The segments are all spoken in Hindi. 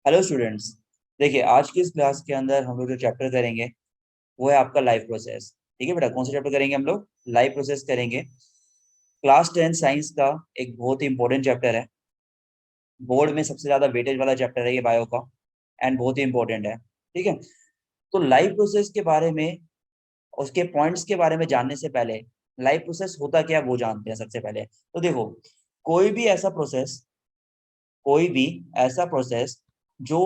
Hello students. देखिए, आज की इस क्लास के अंदर हम लोग जो चैप्टर करेंगे वो है आपका लाइफ प्रोसेस। ठीक है बेटा, कौन सा चैप्टर करेंगे हम लोग? लाइफ प्रोसेस करेंगे। क्लास 10 साइंस का एक बहुत ही इंपॉर्टेंट चैप्टर है। बोर्ड में सबसे ज्यादा वेटेज वाला चैप्टर है ये बायो का, एंड बहुत ही इंपॉर्टेंट है। ठीक है, तो लाइफ प्रोसेस के बारे में, उसके पॉइंट्स के बारे में जानने से पहले लाइफ प्रोसेस होता क्या है वो जानते हैं सबसे पहले। तो देखो, कोई भी ऐसा प्रोसेस कोई भी ऐसा प्रोसेस जो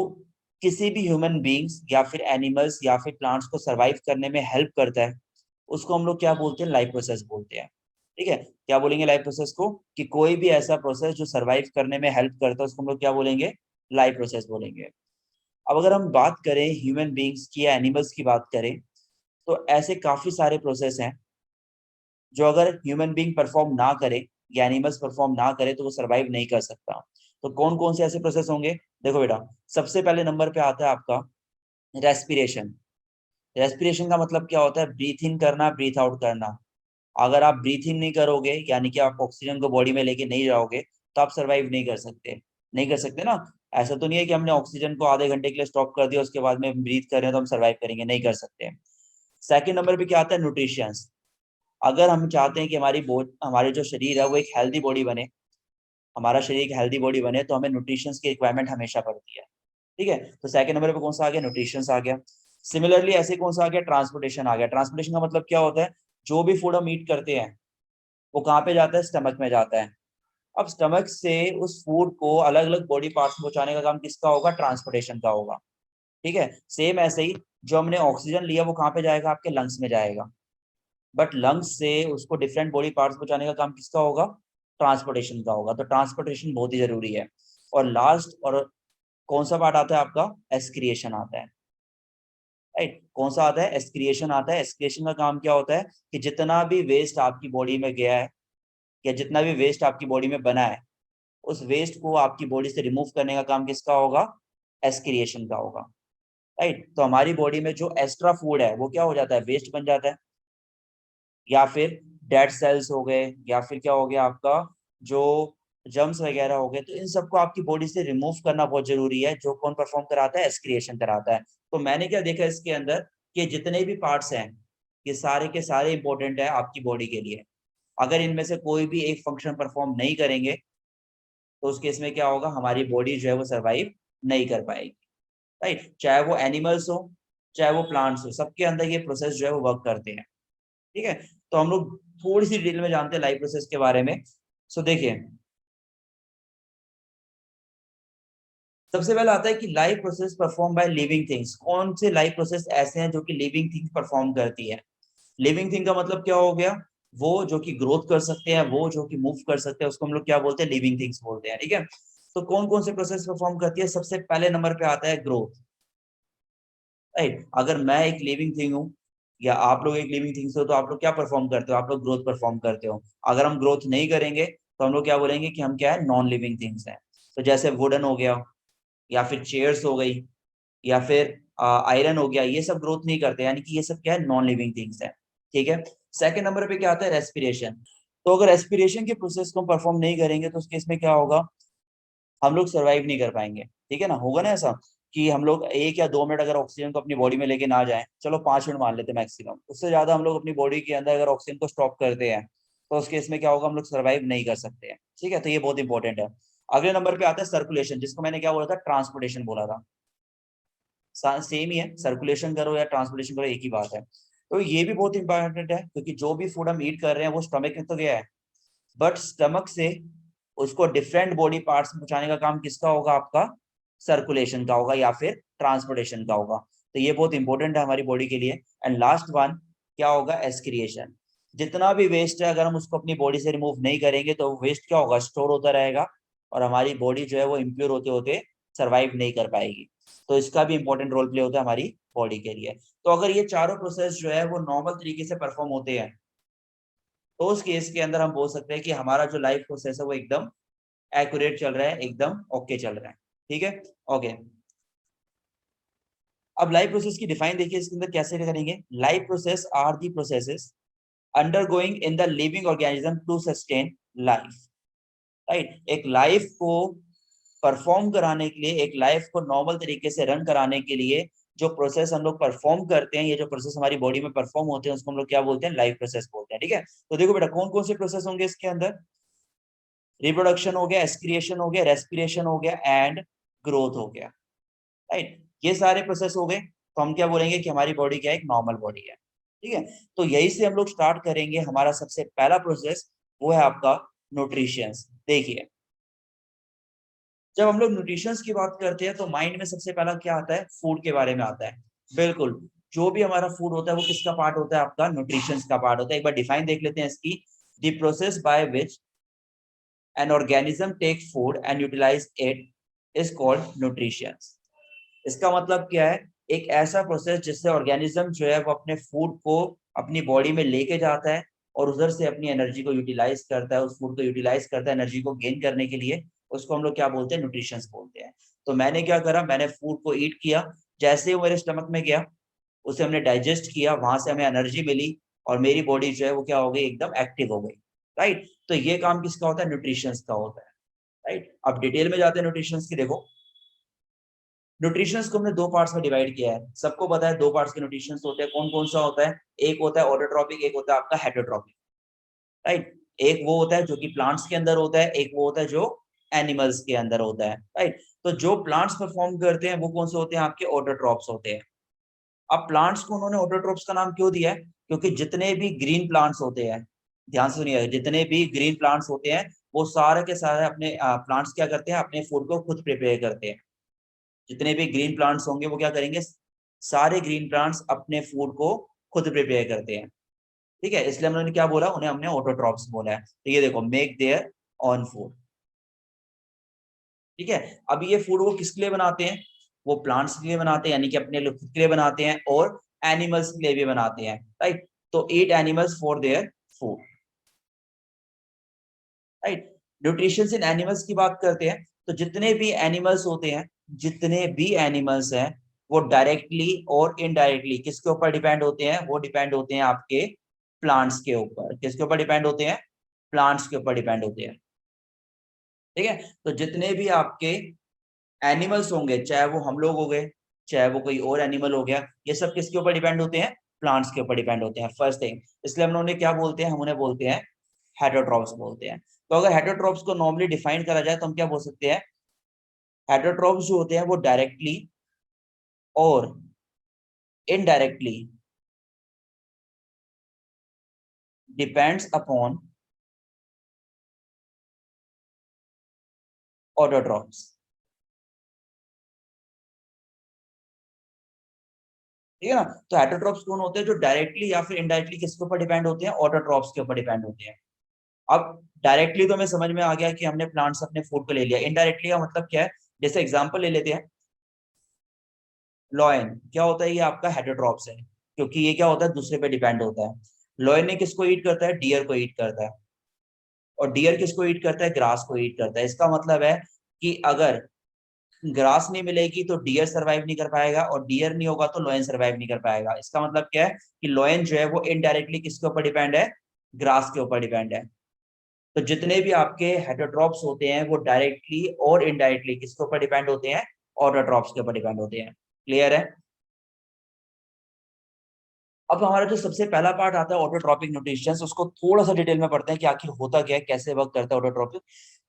किसी भी ह्यूमन बींग्स या फिर एनिमल्स या फिर प्लांट्स को सरवाइव करने में हेल्प करता है, उसको हम लोग क्या बोलते हैं? लाइफ प्रोसेस बोलते हैं। ठीक है, क्या बोलेंगे लाइफ प्रोसेस को? कि कोई भी ऐसा प्रोसेस जो सरवाइव करने में हेल्प करता है उसको हम लोग क्या बोलेंगे? लाइफ प्रोसेस बोलेंगे। अब अगर हम बात करें ह्यूमन बींग्स की या एनिमल्स की बात करें, तो ऐसे काफी सारे प्रोसेस हैं जो अगर ह्यूमन बींग परफॉर्म ना करे या एनिमल्स परफॉर्म ना करे तो वो सरवाइव नहीं कर सकता। तो कौन कौन से ऐसे प्रोसेस होंगे? देखो बेटा, सबसे पहले नंबर पे आता है आपका रेस्पिरेशन। रेस्पिरेशन का मतलब क्या होता है? ब्रीथ इन करना, ब्रीथ आउट करना। अगर आप ब्रीथ इन नहीं करोगे, यानी कि आप ऑक्सीजन को बॉडी में लेके नहीं जाओगे, तो आप सरवाइव नहीं कर सकते। नहीं कर सकते ना। ऐसा तो नहीं है कि हमने ऑक्सीजन को आधे घंटे के लिए स्टॉप कर दिया, उसके बाद में ब्रीथ कर रहे हैं तो हम सर्वाइव करेंगे, नहीं कर सकते। सेकंड नंबर पे क्या आता है? न्यूट्रिशंस। अगर हम चाहते हैं कि हमारी जो शरीर है वो एक हेल्दी बॉडी बने, हमारा शरीर एक हेल्दी बॉडी बने, तो हमें न्यूट्रिशंस की रिक्वायरमेंट हमेशा पड़ती है। ठीक है, तो सेकंड नंबर पे कौन सा आ गया? न्यूट्रिशंस आ गया। सिमिलरली ऐसे कौन सा आ गया? ट्रांसपोर्टेशन आ गया। ट्रांसपोर्टेशन का मतलब क्या होता है? जो भी फूड हम ईट करते हैं वो कहाँ पे जाता है? स्टमक में जाता है। अब स्टमक से उस फूड को अलग अलग बॉडी पार्ट्स में पहुंचाने का काम किसका होगा? ट्रांसपोर्टेशन का होगा। ठीक है, सेम ऐसे ही जो हमने ऑक्सीजन लिया वो कहाँ पे जाएगा? आपके लंग्स में जाएगा। बट लंग्स से उसको डिफरेंट बॉडी पार्ट्स पहुंचाने का काम किसका होगा? ट्रांसपोर्टेशन का होगा। तो ट्रांसपोर्टेशन बहुत ही जरूरी है। और लास्ट और कौन सा पार्ट आता है आपका? एस्क्रिएशन आता है। राइट, कौन सा आता है? एस्क्रिएशन आता है। एस्क्रिएशन का काम क्या होता है? कि जितना भी वेस्ट आपकी बॉडी में गया है या जितना भी वेस्ट आपकी बॉडी में बना है, उस वेस्ट को आपकी बॉडी से रिमूव करने का काम किसका होगा? एस्क्रिएशन का होगा। राइट, तो हमारी बॉडी में जो एक्स्ट्रा फूड है वो क्या हो जाता है? वेस्ट बन जाता है, या फिर डेड सेल्स हो गए, या फिर क्या हो गया आपका, जो जर्म्स वगैरह हो गए। तो इन सबको आपकी बॉडी से रिमूव करना बहुत जरूरी है। जो कौन परफॉर्म कराता है? एस्क्रिएशन कराता है। तो मैंने क्या देखा इसके अंदर, कि जितने भी पार्ट्स हैं ये सारे के सारे इंपॉर्टेंट है आपकी बॉडी के लिए। अगर इनमें से कोई भी एक फंक्शन परफॉर्म नहीं करेंगे तो उस केस में क्या होगा? हमारी बॉडी जो है वो सरवाइव नहीं कर पाएगी। राइट, चाहे वो एनिमल्स हो चाहे वो प्लांट्स हो, सबके अंदर ये प्रोसेस जो है वो वर्क करते हैं। ठीक है, तो हम लोग थोड़ी सी डिटेल में जानते हैं लाइफ प्रोसेस के बारे में। सो देखिए, सबसे पहले आता है कि life process perform by living things. कौन से लाइफ प्रोसेस ऐसे हैं जो कि लिविंग थिंग्स परफॉर्म करती है? लिविंग थिंग का मतलब क्या हो गया? वो जो कि ग्रोथ कर सकते हैं, वो जो कि मूव कर सकते हैं, उसको हम लोग क्या बोलते हैं? लिविंग थिंग्स बोलते हैं। ठीक है, तो कौन कौन से प्रोसेस परफॉर्म करती है? सबसे पहले नंबर पे आता है ग्रोथ। राइट, अगर मैं एक लिविंग थिंग हूँ या आप लोग एक लिविंग थिंग्स हो, तो आप लोग क्या परफॉर्म करते हो? आप लोग ग्रोथ परफॉर्म करते हो। अगर हम ग्रोथ नहीं करेंगे तो हम लोग क्या बोलेंगे? कि हम क्या है? नॉन लिविंग थिंग्स हैं। तो जैसे वुडन हो गया, या फिर चेयर्स हो गई, या फिर आयरन हो गया, ये सब ग्रोथ नहीं करते, यानी कि ये सब क्या है? नॉन लिविंग थिंग्स है। ठीक है, सेकंड नंबर पे क्या आता है? रेस्पिरेशन। तो अगर रेस्पिरेशन के प्रोसेस को परफॉर्म नहीं करेंगे तो उस केस में क्या होगा? हम लोग सरवाइव नहीं कर पाएंगे। ठीक है ना, होगा ना ऐसा कि हम लोग 1 या 2 मिनट अगर ऑक्सीजन को अपनी बॉडी में लेके ना जाएं, चलो 5 मिनट मान लेते हैं मैक्सिमम, उससे ज्यादा हम लोग अपनी बॉडी के अंदर अगर ऑक्सीजन को स्टॉप करते हैं तो उस केस में क्या होगा? हम लोग सर्वाइव नहीं कर सकते हैं। ठीक है, तो ये बहुत इंपॉर्टेंट है। अगले नंबर पे आता है सर्कुलेशन, जिसको मैंने क्या बोला था? ट्रांसपोर्टेशन बोला था। सेम ही है, सर्कुलेशन करो या ट्रांसपोर्टेशन करो एक ही बात है। तो ये भी बहुत इंपॉर्टेंट है, क्योंकि जो भी फूड हम ईट कर रहे हैं वो स्टमक में तो गया है, बट स्टमक से उसको डिफरेंट बॉडी पार्ट्स में पहुंचाने का काम किसका होगा? आपका सर्कुलेशन का होगा या फिर ट्रांसपोर्टेशन का होगा। तो ये बहुत इंपॉर्टेंट है हमारी बॉडी के लिए। एंड लास्ट वन क्या होगा? एस्क्रिएशन। जितना भी वेस्ट है अगर हम उसको अपनी बॉडी से रिमूव नहीं करेंगे तो वेस्ट क्या होगा? स्टोर होता रहेगा, और हमारी बॉडी जो है वो इम्प्योर होते होते सर्वाइव नहीं कर पाएगी। तो इसका भी इंपॉर्टेंट रोल प्ले होता है हमारी बॉडी के लिए। तो अगर ये चारों प्रोसेस जो है वो नॉर्मल तरीके से परफॉर्म होते हैं, तो उस केस के अंदर हम बोल सकते हैं कि हमारा जो लाइफ प्रोसेस है वो एकदम एक्यूरेट चल रहा है, एकदम ओके चल रहा है। ठीक है, ओके। अब लाइफ प्रोसेस की डिफाइन देखिए इसके अंदर कैसे करेंगे। Life process are the processes undergoing in the living organism to sustain life. Right, एक लाइफ को परफॉर्म कराने के लिए, एक लाइफ को नॉर्मल तरीके से रन कराने के लिए जो प्रोसेस हम लोग परफॉर्म करते हैं, ये जो प्रोसेस हमारी बॉडी में परफॉर्म होते हैं उसको हम लोग क्या बोलते हैं, लाइफ प्रोसेस बोलते हैं। ठीक है, तो देखो बेटा कौन कौन से प्रोसेस होंगे इसके अंदर, रिप्रोडक्शन हो गया, एक्सक्रिएशन हो गया, रेस्पिरेशन हो गया एंड ग्रोथ हो गया, राइट। ये सारे प्रोसेस हो गए तो हम क्या बोलेंगे कि हमारी बॉडी क्या है, एक नॉर्मल बॉडी है। ठीक है, तो यही से हम लोग स्टार्ट करेंगे। हमारा सबसे पहला प्रोसेस वो है आपका न्यूट्रिशंस। देखिए, जब हम लोग न्यूट्रिशंस की बात करते हैं तो माइंड में सबसे पहला क्या आता है, फूड के बारे में आता है। बिल्कुल, जो भी हमारा फूड होता है वो किसका पार्ट होता है, आपका न्यूट्रिशंस का पार्ट होता है। एक बार डिफाइन देख लेते हैं इसकी, the process by which an organism take food and utilize it is called nutrition। इसका मतलब क्या है, एक ऐसा प्रोसेस जिससे ऑर्गेनिज्म जो है वो अपने फूड को अपनी बॉडी में लेके जाता है और उधर से अपनी एनर्जी को यूटिलाइज करता है, उस फूड को यूटिलाइज करता है एनर्जी को गेन करने के लिए, उसको हम लोग क्या बोलते हैं, न्यूट्रिशंस बोलते हैं। तो मैंने क्या करा, मैंने फूड को ईट किया, जैसे ही वो मेरे स्टमक में गया उसे हमने डाइजेस्ट किया, वहां से हमें एनर्जी मिली और मेरी बॉडी जो है वो क्या हो गई, एकदम एक्टिव हो गई, राइट। तो ये काम किसका होता है, न्यूट्रिशंस का होता है, राइट। अब डिटेल में जाते हैं न्यूट्रिशंस की। देखो, न्यूट्रिशंस को हमने दो पार्ट्स में डिवाइड किया है। सबको पता है दो पार्ट्स के न्यूट्रिशंस होते हैं, कौन कौन सा होता है, एक होता है ऑटोट्रॉपिक, एक होता है आपका हेटरोट्रॉपिक, राइट। एक वो होता है जो कि प्लांट्स के अंदर होता है, एक वो होता है जो एनिमल्स के अंदर होता है, राइट। तो जो प्लांट्स परफॉर्म करते हैं वो कौन से होते हैं, आपके ऑटोट्रॉप्स होते हैं। अब प्लांट्स को उन्होंने ऑटोट्रॉप्स का नाम क्यों दिया है, क्योंकि जितने भी ग्रीन प्लांट्स होते हैं, ध्यान से सुनिए, जितने भी ग्रीन प्लांट्स होते हैं वो सारे के सारे अपने प्लांट्स क्या करते हैं, अपने फूड को खुद प्रिपेयर करते हैं। जितने भी ग्रीन प्लांट्स होंगे वो क्या करेंगे, सारे ग्रीन प्लांट्स अपने फूड को खुद प्रिपेयर करते हैं। ठीक है, इसलिए हमने क्या बोला, उन्हें हमने ऑटोट्रॉप्स बोला है। तो ये देखो, मेक देयर ऑन फूड। ठीक है, अब ये फूड वो किसके लिए बनाते हैं, वो प्लांट्स के लिए बनाते हैं, यानी कि अपने लिए खुद के लिए बनाते हैं, और एनिमल्स के लिए भी बनाते हैं, राइट। तो eat animals for their food, right. Nutrition in animals की बात करते हैं तो जितने भी एनिमल्स होते हैं, जितने भी एनिमल्स हैं वो डायरेक्टली और इनडायरेक्टली किसके ऊपर डिपेंड होते हैं, वो डिपेंड होते हैं आपके प्लांट्स के ऊपर। किसके ऊपर डिपेंड होते हैं, प्लांट्स के ऊपर डिपेंड होते हैं। ठीक है, तो जितने भी आपके एनिमल्स होंगे, चाहे वो हम लोग हो गए, चाहे वो कोई और एनिमल हो गया, ये सब किसके ऊपर डिपेंड होते हैं, प्लांट्स के ऊपर डिपेंड होते हैं, फर्स्ट थिंग। इसलिए हम उन्हें क्या बोलते हैं, हम उन्हें बोलते हैं हेटरोट्रॉप्स बोलते हैं। तो अगर हेटरोट्रॉप्स को नॉर्मली डिफाइन करा जाए तो हम क्या बोल सकते हैं, हेटरोट्रॉप्स जो होते हैं वो डायरेक्टली और इनडायरेक्टली डिपेंड्स अपॉन ऑटोट्रॉप्स। ठीक है ना, तो हेटरोट्रॉप्स कौन होते हैं, जो डायरेक्टली या फिर इनडायरेक्टली किसके ऊपर डिपेंड होते हैं, ऑटोट्रॉप्स के ऊपर डिपेंड होते हैं। अब डायरेक्टली तो हमें समझ में आ गया कि हमने प्लांट से अपने फूड को ले लिया, इनडायरेक्टली का मतलब क्या है, जैसे एग्जांपल ले लेते हैं, लॉयन क्या होता है, ये आपका हेटरोट्रॉप्स है, क्योंकि ये क्या होता है, दूसरे पे डिपेंड होता है। लॉयन ने किसको ईट करता है, डियर को ईट करता है, और डियर किसको ईट करता है, ग्रास को ईट करता है। इसका मतलब है कि अगर ग्रास नहीं मिलेगी तो डियर सरवाइव नहीं कर पाएगा, और डियर नहीं होगा तो लॉयन सरवाइव नहीं कर पाएगा। इसका मतलब क्या है कि लॉयन जो है वो इनडायरेक्टली किसके ऊपर डिपेंड है, ग्रास के ऊपर डिपेंड है। तो जितने भी आपके हेटरोट्रॉप्स होते हैं वो डायरेक्टली और इनडायरेक्टली किसके ऊपर डिपेंड होते हैं, ऑटोट्रॉप्स के ऊपर डिपेंड होते हैं। क्लियर है। अब हमारा जो सबसे पहला पार्ट आता है ऑटोट्रॉपिक न्यूट्रिशन, उसको थोड़ा सा डिटेल में पढ़ते हैं कि आखिर होता क्या है, कैसे वर्क करता है ऑटोट्रॉपिक।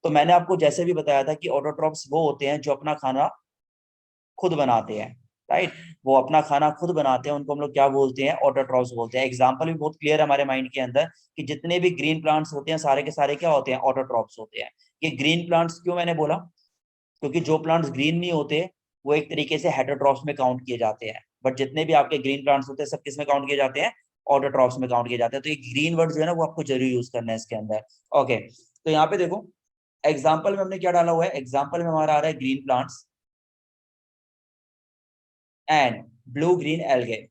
तो मैंने आपको जैसे भी बताया था कि ऑटोट्रॉप्स वो होते हैं जो अपना खाना खुद बनाते हैं, राइट। वो अपना खाना खुद बनाते हैं, उनको हम लोग क्या बोलते हैं, ऑटोट्रॉप्स बोलते हैं। एग्जाम्पल भी बहुत क्लियर है हमारे माइंड के अंदर कि जितने भी ग्रीन प्लांट्स होते हैं सारे के सारे क्या होते हैं, ऑटोट्रॉप्स होते हैं। ये ग्रीन प्लांट्स क्यों मैंने बोला, क्योंकि जो प्लांट्स ग्रीन नहीं होते वो एक तरीके से हेटरोट्रॉप्स में काउंट किए जाते हैं, बट जितने भी आपके ग्रीन प्लांट्स होते हैं सब किस में काउंट किए जाते हैं, ऑटोट्रॉप्स में काउंट किए जाते हैं। तो ये ग्रीन वर्ड जो है ना वो आपको जरूर यूज करना है इसके अंदर। ओके, तो यहाँ पे देखो, एग्जाम्पल में हमने क्या डाला हुआ है, एग्जाम्पल में हमारा आ रहा है green plants and blue green algae.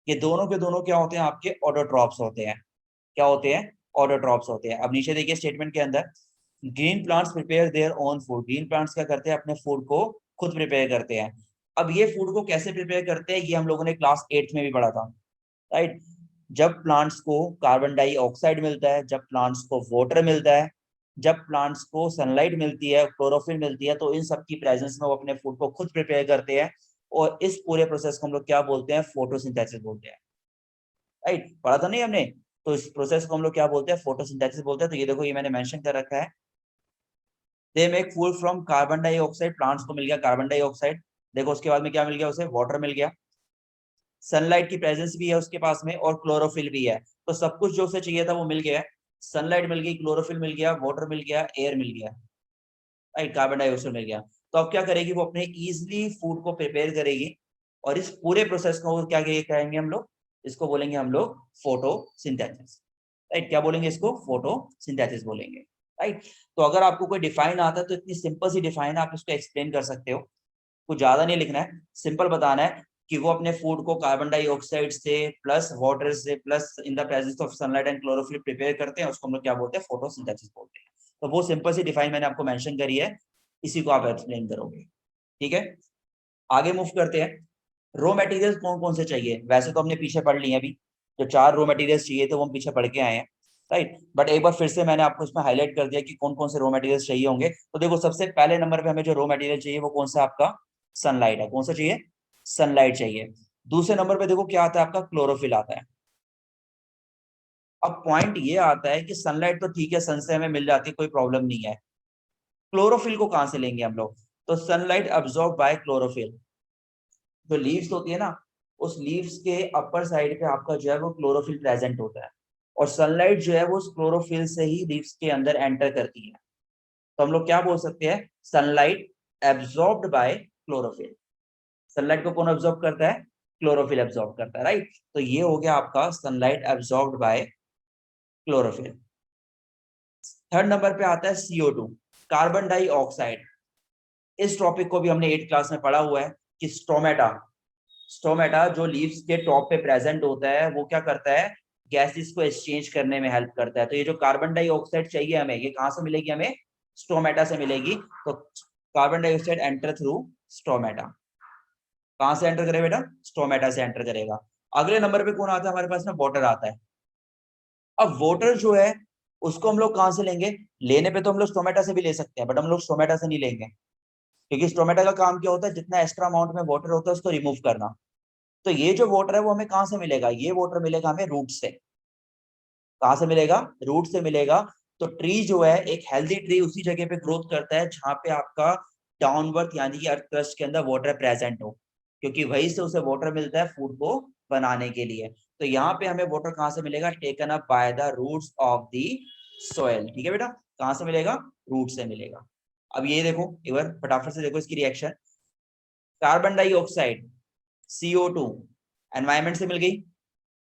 ये दोनों के दोनों क्या होते हैं, आपके ऑटोट्रॉप्स होते हैं। क्या होते हैं, ऑटोट्रॉप्स होते हैं। अब नीचे देखिए स्टेटमेंट के अंदर, green plants prepare their own food. Green plants क्या करते हैं, अपने फूड को खुद प्रिपेयर करते हैं। अब ये फूड को कैसे प्रिपेयर करते हैं, ये हम लोगों ने क्लास 8 में भी पढ़ा था, राइट। जब प्लांट्स को कार्बन डाइऑक्साइड मिलता है, जब प्लांट्स को वाटर मिलता है, जब प्लांट्स को सनलाइट मिलती है, क्लोरोफिल मिलती है, तो इन सब की प्रेजेंस में वो अपने फूड को खुद प्रिपेयर करते हैं, और इस पूरे प्रोसेस को हम लोग क्या बोलते हैं? फोटोसिंथेसिस बोलते हैं। राइट, पढ़ा था नहीं हमने? तो इस प्रोसेस को हम लोग क्या बोलते हैं? फोटोसिंथेसिस बोलते हैं। तो ये देखो, ये मैंने मेंशन कर रखा है, they make food from carbon dioxide. Plants को मिल गया कार्बन डाइऑक्साइड, देखो उसके बाद में क्या मिल गया उसे? वाटर मिल गया, सनलाइट की प्रेजेंस भी है उसके पास में, और क्लोरोफिल भी है। तो सब कुछ जो उसे चाहिए था वो मिल गया, सनलाइट मिल गई, क्लोरोफिल मिल गया, वाटर मिल गया, एयर मिल गया, राइट, कार्बन डाइऑक्साइड मिल गया। तो अब क्या करेगी वो? अपने इजिली फूड को प्रिपेयर करेगी, और इस पूरे प्रोसेस को क्या कहेंगे हम लोग? इसको बोलेंगे हम लोग फोटोसिंथेसिस। राइट, क्या बोलेंगे इसको? फोटोसिंथेसिस बोलेंगे। राइट, तो अगर आपको कोई डिफाइन आता है तो इतनी सिंपल सी डिफाइन है, आप इसको एक्सप्लेन कर सकते हो, कुछ ज्यादा नहीं लिखना है, सिंपल बताना है कि वो अपने फूड को कार्बन डाइऑक्साइड से प्लस वाटर से plus in the presence of sunlight and chlorophyll prepare करते हैं, उसको हम लोग क्या बोलते हैं? फोटोसिंथेसिस बोलते हैं। तो वो सिंपल सी डिफाइन मैंने आपको मेंशन करी है, इसी को आप एक्सप्लेन करोगे। ठीक है, आगे मूव करते हैं। रॉ मटेरियल्स कौन कौन से चाहिए? वैसे तो हमने पीछे पढ़ लिए अभी, जो 4 रॉ मटेरियल्स चाहिए थे वो हम पीछे पढ़ के आए हैं, राइट। बट एक बार फिर से मैंने आपको इसमें हाईलाइट कर दिया कि कौन कौन से रॉ मटेरियल्स चाहिए होंगे। तो देखो, सबसे पहले नंबर पे हमें जो रॉ मटेरियल चाहिए वो कौन सा? आपका सनलाइट है। कौन सा चाहिए? सनलाइट चाहिए। दूसरे नंबर पे देखो क्या आता है? आपका क्लोरोफिल आता है। अब पॉइंट ये आता है कि सनलाइट तो ठीक है, सन से हमें मिल जाती है, कोई प्रॉब्लम नहीं है, क्लोरोफिल को कहां से लेंगे हम लोग? तो सनलाइट अब्सॉर्ब बाय क्लोरोफिल। जो लीव्स होती है ना, उस लीव्स के अपर साइड पे आपका जो है वो क्लोरोफिल प्रेजेंट होता है, और सनलाइट जो है वो उस क्लोरोफिल से ही लीव्स के अंदर एंटर करती है। तो हम लोग क्या बोल सकते हैं? Sunlight absorbed bye chlorophyll. Sunlight को कौन एब्सॉर्ब करता है? क्लोरोफिल एब्सॉर्ब करता है, राइट। तो ये हो गया आपका sunlight absorbed bye chlorophyll. Third number पे आता है CO2, कार्बन डाइऑक्साइड। इस टॉपिक को भी हमने 8th क्लास में पढ़ा हुआ है कि स्टोमेटा, स्टोमेटा जो लीव्स के टॉप पे प्रेजेंट होता है, वो क्या करता है? गैसेस को एक्सचेंज करने में हेल्प करता है। तो ये जो कार्बन डाइऑक्साइड चाहिए हमें, ये कहां से मिलेगी? हमें स्टोमेटा से मिलेगी। तो carbon dioxide enter through stomata. कहां से एंटर करेगा बेटा? स्टोमेटा से एंटर करेगा। अगले नंबर पे कौन आता है हमारे पास में? वाटर आता है। अब वाटर जो है उसको हम लोग कहां से लेंगे? लेने पे तो हम लोग स्टोमेटा से भी ले सकते हैं, बट हम लोग स्टोमेटा से नहीं लेंगे, क्योंकि स्टोमेटा का काम क्या होता है? जितना एक्स्ट्रा अमाउंट में वाटर होता है उसको रिमूव करना। तो ये जो वाटर है वो हमें कहां से मिलेगा? ये वाटर मिलेगा हमें रूट से। कहां से मिलेगा? रूट से मिलेगा। तो ट्री जो है, एक हेल्दी ट्री उसी जगह पे ग्रोथ करता है जहां पे आपका डाउनवर्थ यानी कि अर्थ क्रस्ट के अंदर वाटर प्रेजेंट हो, क्योंकि वहीं से उसे वाटर मिलता है फूड को बनाने के लिए। तो यहाँ पे हमें वाटर कहां से मिलेगा? Taken up by the roots of the soil. ठीक है बेटा, कहां से मिलेगा? रूट से मिलेगा। अब ये देखो, एक बार फटाफट से देखो इसकी reaction. Carbon dioxide CO2 environment से मिल गई,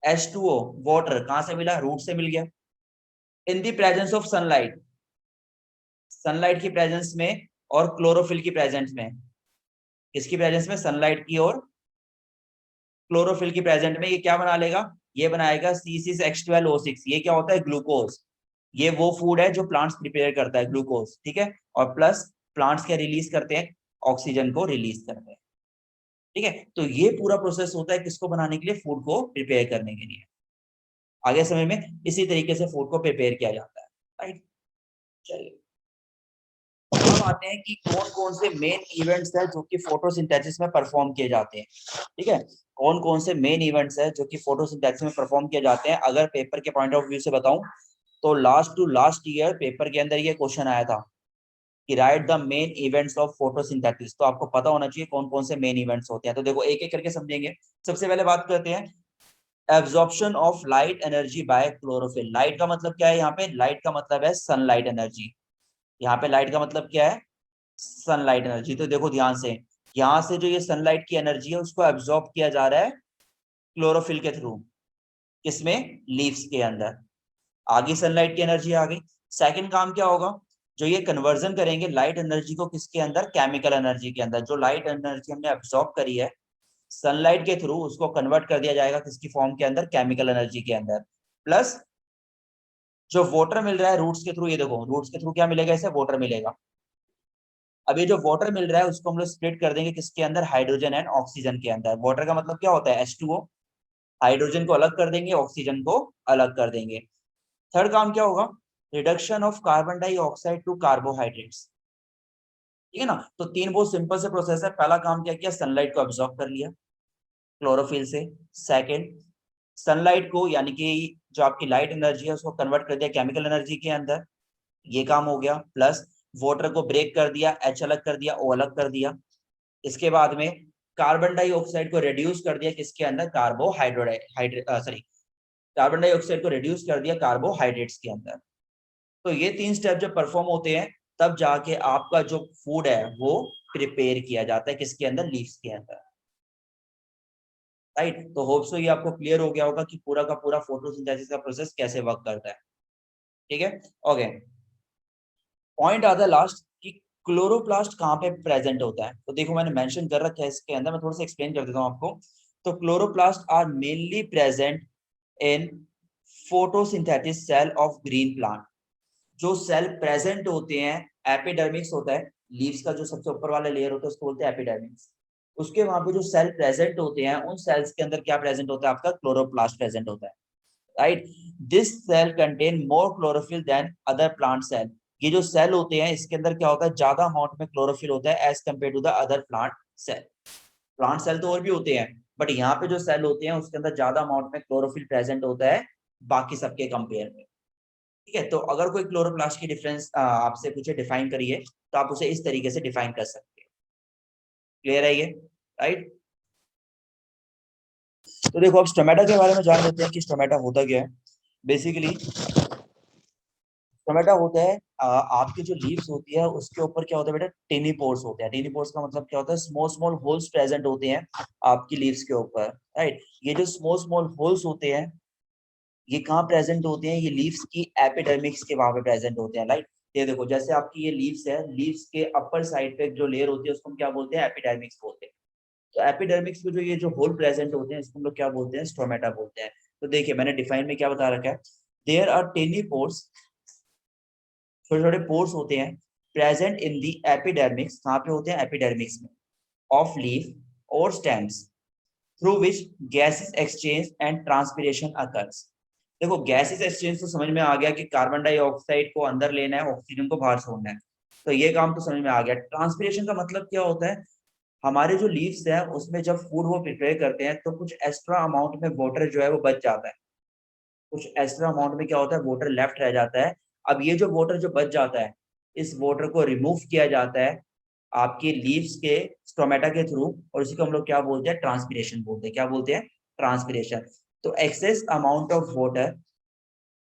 H2O वाटर कहां से मिला? रूट से मिल गया। In the presence of sunlight, sunlight की प्रेजेंस में और क्लोरोफिल की प्रेजेंस में, किसकी प्रेजेंस में? सनलाइट की और क्लोरोफिल की प्रेजेंट में, ये क्या बना लेगा? ये बनाएगा C6H12O6। ये क्या होता है? ग्लूकोज। ये वो फूड है जो प्लांट्स प्रिपेयर करता है, ग्लूकोज। ठीक है, और प्लस प्लांट्स क्या रिलीज करते हैं? ऑक्सीजन को रिलीज करते हैं। ठीक है, तो ये पूरा प्रोसेस होता है किसको बनाने के लिए? फूड को प्रिपेयर करने के लिए। आगे समय में इसी तरीके से फूड को प्रिपेयर किया जाता है, राइट। चलिए, अब आते हैं कि कौन कौन से मेन इवेंट्स है जो कि फोटोसिंथेसिस में परफॉर्म किए जाते हैं। ठीक है, कौन कौन से मेन इवेंट्स है जो कि फोटोसिंथेसिस में परफॉर्म किए जाते हैं। अगर पेपर के पॉइंट ऑफ व्यू से बताऊं तो last to last year paper के अंदर ये क्वेश्चन आया था कि write the main events of photosynthesis. तो आपको पता होना चाहिए कौन कौन से मेन इवेंट्स होते हैं। तो देखो, एक एक करके समझेंगे। सबसे पहले बात करते हैं absorption of light energy by chlorophyll. Light का मतलब क्या है? यहाँ पे लाइट का मतलब है सनलाइट एनर्जी। यहाँ पे लाइट का मतलब क्या है? Sunlight energy. तो देखो ध्यान से, यहाँ से जो ये सनलाइट की एनर्जी है उसको एब्जॉर्ब किया जा रहा है क्लोरोफिल के थ्रू। किसमें? लीव्स के अंदर। आगे सनलाइट की एनर्जी आ गई। सेकंड काम क्या होगा? जो ये कन्वर्जन करेंगे लाइट एनर्जी को किसके अंदर? केमिकल एनर्जी के अंदर। जो लाइट एनर्जी हमने एब्जॉर्ब करी है सनलाइट के थ्रू, उसको कन्वर्ट कर दिया जाएगा किसकी फॉर्म के अंदर? केमिकल एनर्जी के अंदर। प्लस जो वाटर मिल रहा है रूट्स के थ्रू, ये देखो रूट्स के थ्रू क्या मिलेगा? इसे वाटर मिलेगा। अब ये जो वाटर मिल रहा है उसको हम लोग स्प्लिट कर देंगे किसके अंदर? हाइड्रोजन एंड ऑक्सीजन के अंदर। वाटर का मतलब क्या होता है? H2O। हाइड्रोजन को अलग कर देंगे, ऑक्सीजन को अलग कर देंगे। थर्ड काम क्या होगा? Reduction of carbon dioxide to carbohydrates, ठीक है ना। तो तीन बहुत सिंपल से प्रोसेस है। पहला काम क्या किया, सनलाइट को अब्सॉर्ब कर लिया क्लोरोफिल से। सेकंड, सनलाइट को यानी कि जो आपकी लाइट एनर्जी है उसको कन्वर्ट कर दिया केमिकल एनर्जी के अंदर, ये काम हो गया। प्लस वाटर को ब्रेक कर दिया, एच अलग कर दिया, ओ अलग कर दिया। इसके बाद में कार्बन डाइऑक्साइड को रिड्यूस कर दिया किसके अंदर, कार्बोहाइड्रेट सॉरी कार्बन डाइऑक्साइड को रिड्यूस कर दिया कार्बोहाइड्रेट्स के अंदर। तो ये तीन स्टेप जब परफॉर्म होते हैं तब जाके आपका जो फूड है वो प्रिपेयर किया जाता है किसके अंदर, लीव्स के अंदर, राइट। तो होप सो ये आपको क्लियर हो गया होगा कि पूरा का पूरा फोटोसिंथेसिस का प्रोसेस कैसे वर्क करता है, ठीक है। ओके, पॉइंट आता है लास्ट कि क्लोरोप्लास्ट कहाँ पे प्रेजेंट होता है। तो देखो मैंने मेंशन कर रखा है इसके अंदर, मैं थोड़ा सा एक्सप्लेन कर देता हूँ आपको। तो chloroplast are mainly present in photosynthetic cell of green plant. जो सेल प्रेजेंट होते हैं, एपिडर्मिक्स होता है, लीव्स का जो सबसे ऊपर वाला लेयर होता है उसको बोलते हैं एपिडर्मिक्स। उसके वहां पे जो सेल प्रेजेंट होते हैं उन सेल्स के अंदर क्या प्रेजेंट होता है, आपका क्लोरोप्लास्ट प्रेजेंट होता है, right. This cell contain more chlorophyll than other plant cell. ये जो सेल होते हैं इसके अंदर क्या होता है, ज्यादा अमाउंट में क्लोरोफिल होता है as compare to the other plant cell. Plant cell तो और भी होते हैं बट यहाँ पे जो सेल होते हैं उसके अंदर ज्यादा अमाउंट में क्लोरोफिल प्रेजेंट होता है बाकी सबके कंपेयर में, ठीक है। तो अगर कोई क्लोरोप्लास्ट की डिफरेंस आपसे पूछे डिफाइन करिए तो आप उसे इस तरीके से डिफाइन कर सकते हैं। क्लियर है ये, राइट। तो देखो अब स्टोमेटा के बारे में जान लेते हैं कि स्टोमेटा होता क्या है। बेसिकली स्टोमेटा होता है आपकी जो लीव्स होती है उसके ऊपर क्या होता है बेटा, टिनी पोर्स होते हैं। टिनी पोर्स का मतलब क्या होता है, स्मॉल स्मॉल होल्स प्रेजेंट होते हैं आपकी लीव्स के ऊपर, राइट। ये जो स्मॉल स्मॉल होल्स होते हैं ये कहाँ प्रेजेंट होते हैं, ये लीव्स की एपिडर्मिक्स के वहां पे प्रेजेंट होते हैं, राइट। ये देखो जैसे आपकी ये लीव्स है, लीव्स के अपर साइड पे जो लेयर होती है उसको हम क्या बोलते हैं, एपिडर्मिक्स बोलते हैं। तो एपिडर्मिक्स में जो ये जो होल प्रेजेंट होते हैं इसको हम लोग क्या बोलते हैं, स्टोमेटा बोलते हैं। तो देखिए मैंने डिफाइन में क्या बता रखा है, देयर आर टेनी पोर्स, छोटे छोटे पोर्स होते हैं प्रेजेंट इन दी एपिडर्मिक्स। कहाँ पे होते हैं, एपिडर्मिक्स में, ऑफ लीफ और stems, through which gases exchange and transpiration occurs. देखो गैसेस एक्सचेंज तो समझ में आ गया कि कार्बन डाइऑक्साइड को अंदर लेना है, ऑक्सीजन को बाहर छोड़ना है, तो ये काम तो समझ में आ गया। ट्रांसपिरेशन का मतलब क्या होता है, हमारे जो लीव्स है उसमें जब फूड वो प्रिपेयर करते हैं तो कुछ एक्स्ट्रा अमाउंट में वाटर जो है वो बच जाता है, कुछ एक्स्ट्रा अमाउंट में क्या होता है, वाटर लेफ्ट रह जाता है। अब ये जो वाटर जो बच जाता है इस वाटर को रिमूव किया जाता है आपके लीव्स के स्टोमेटा के थ्रू, और इसी को हम लोग क्या बोलते हैं, ट्रांसपिरेशन बोलते हैं। क्या बोलते हैं, ट्रांसपिरेशन। तो excess amount of water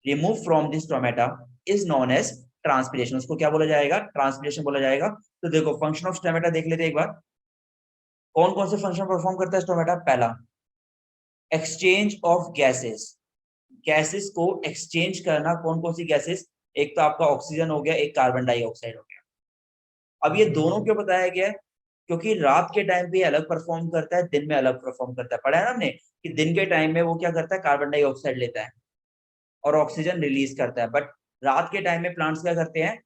remove from this stomata is known as transpiration. उसको क्या बोला जाएगा, ट्रांसपिरेशन बोला जाएगा। तो देखो फंक्शन ऑफ स्टोमेटा देख लेते हैं एक बार, कौन कौन से फंक्शन परफॉर्म करता है स्टोमेटा। पहला, एक्सचेंज ऑफ गैसेस, गैसेस को एक्सचेंज करना। कौन कौन सी गैसेस, एक तो आपका ऑक्सीजन हो गया, एक कार्बन डाइऑक्साइड हो गया। अब ये दोनों क्यों बताया गया है, क्योंकि रात के टाइम पे अलग परफॉर्म करता है, दिन में अलग परफॉर्म करता है। पढ़ा है ना हमने कि दिन के टाइम में वो क्या करता है, कार्बन डाइऑक्साइड लेता है और ऑक्सीजन रिलीज करता है, बट रात के टाइम में प्लांट्स क्या करते हैं,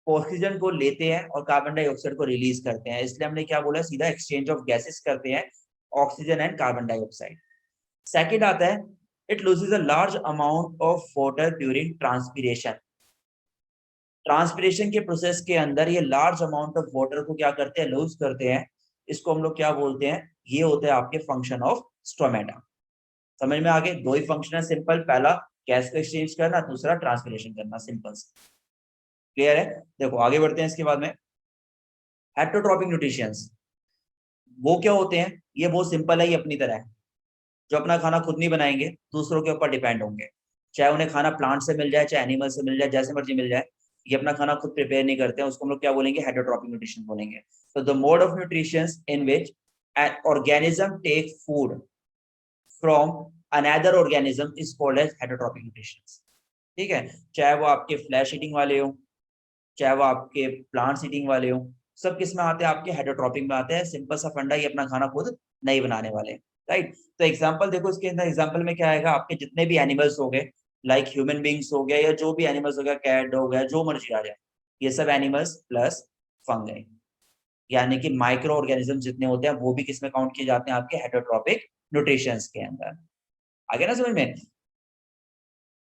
ऑक्सीजन को लेते हैं और कार्बन डाइऑक्साइड को रिलीज करते हैं। इसलिए हमने क्या बोला, सीधा एक्सचेंज ऑफ गैसेस करते हैं, oxygen and carbon dioxide. Second आता है, it loses a large amount of water during transpiration. Transpiration के प्रोसेस के अंदर ये लार्ज अमाउंट ऑफ वाटर को क्या करते हैं, लूज करते हैं। इसको हम लोग क्या बोलते हैं, ये होते हैं आपके फंक्शन ऑफ स्टोमेटा। समझ में आ गए, दो ही फंक्शन है सिंपल, पहला गैस को एक्सचेंज करना, दूसरा ट्रांसपिरेशन करना, सिंपल। क्लियर है। देखो आगे बढ़ते हैं इसके बाद में, हेटरोट्रॉपिक न्यूट्रिशंस वो क्या होते हैं, ये बहुत सिंपल है, ये अपनी तरह है। जो अपना खाना खुद नहीं बनाएंगे, दूसरों के ऊपर डिपेंड होंगे, चाहे उन्हें खाना प्लांट से मिल जाए, चाहे एनिमल से मिल जाए, जैसे मर्जी मिल जाए, ये अपना खाना खुद प्रिपेयर नहीं करते हैं, उसको हम लोग क्या बोलेंगे, हेटरोट्रॉपिक न्यूट्रिशन बोलेंगे। तो the mode of nutrition in which an organism take food from another organism is called as heterotrophic nutrition. ठीक है, चाहे वो आपके फ्लैश ईटिंग वाले हो, चाहे वो आपके प्लांट ईटिंग वाले हो, सब किस में आते हैं, आपके हेटरोट्रॉपिक में आते हैं। सिंपल सा फंडा, ये अपना खाना खुद नहीं बनाने वाले, राइट। तो एग्जांपल देखो इसके अंदर, एग्जांपल में क्या आएगा, आपके जितने भी एनिमल्स हो गए, लाइक ह्यूमन बींग्स हो गया या जो भी एनिमल्स हो गया, कैट हो गया, जो मर्जी आ जाए, ये सब एनिमल्स प्लस फंगाई, यानी कि माइक्रो ऑर्गेनिज्म जितने होते हैं वो भी किसमें काउंट किए जाते हैं, आपके हेटरोट्रॉपिक न्यूट्रिशंस के अंदर। आगे ना समझ में।